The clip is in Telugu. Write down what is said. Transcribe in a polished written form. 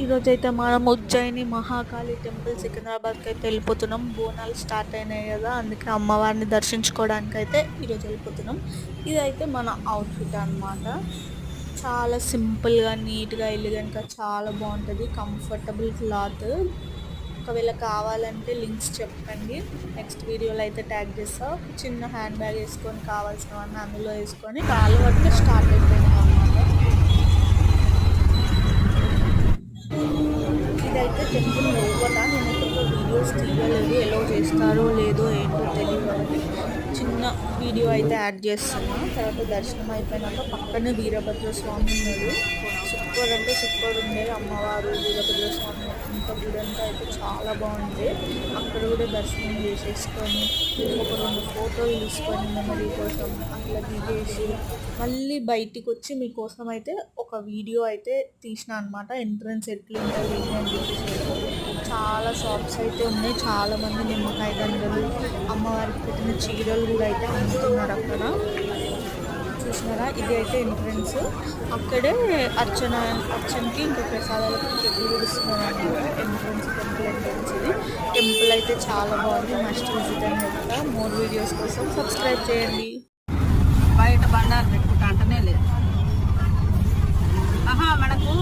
ఈరోజైతే మనం ఉజ్జయిని మహాకాళి టెంపుల్ సికింద్రాబాద్కి అయితే వెళ్ళిపోతున్నాం. బోనాలు స్టార్ట్ అయినాయి కదా, అందుకే అమ్మవారిని దర్శించుకోవడానికి అయితే ఈరోజు వెళ్ళిపోతున్నాం. ఇదైతే మన అవుట్ఫిట్ అన్నమాట. చాలా సింపుల్గా, నీట్గా, ఎలిగెంట్గా చాలా బాగుంటుంది. Comfortable cloth. ఒకవేళ కావాలంటే లింక్స్ చెప్పండి, నెక్స్ట్ వీడియోలో అయితే ట్యాగ్ చేస్తా. చిన్న హ్యాండ్ బ్యాగ్ వేసుకొని కావాల్సినవన్నీ అందులో వేసుకొని చాలా వరకు స్టార్ట్ అయిపోయినాం అన్నమాట. ఇదైతే టెంపుల్ లోపల. నేనైతే వీడియోస్ తీయలేదు, ఎలా చేస్తారో లేదో ఏంటో తెలియదు కాబట్టి చిన్న వీడియో అయితే యాడ్ చేస్తున్నా. తర్వాత దర్శనం అయిపోయినాక పక్కనే వీరభద్ర స్వామి ఉన్నారు. సూపర్ అంటే సూపర్ ఉండే. అమ్మవారు, వీరభద్ర స్వామి అంత గుడంతా అయితే చాలా బాగుంది. అక్కడ కూడా దర్శనం చేసేసుకొని ఒక 2 ఫోటోలు తీసుకొని మెమరీ కోసం అట్లా దిగేసి మళ్ళీ బయటికి వచ్చి మీకోసం అయితే ఒక వీడియో అయితే తీసిన అనమాట. ఎంట్రన్స్ ఎట్లుంటుంది అని చెప్పేసి. చాలా షాప్స్ అయితే ఉన్నాయి. చాలామంది నిమ్మకాయ దండలు, అమ్మవారికి పెట్టిన చీరలు కూడా అయితే అమ్ముతున్నారు అక్కడ. చూసినారా, ఇది అయితే ఎంట్రన్స్. అక్కడే అర్చనకి ఇంకా ప్రసాదాలకు చెట్లు ఇస్తున్నారు అనమాట. ఎంట్రన్స్, టెంపుల్ ఎంట్రన్స్ ఇది. టెంపుల్ అయితే చాలా బాగుంది, మస్ట్ విజిట్ అని చెప్తా. మోర్ వీడియోస్ కోసం సబ్స్క్రైబ్ చేయండి. బయట బండారు పెట్టుకుంటా అంటనే లేదు. మనకు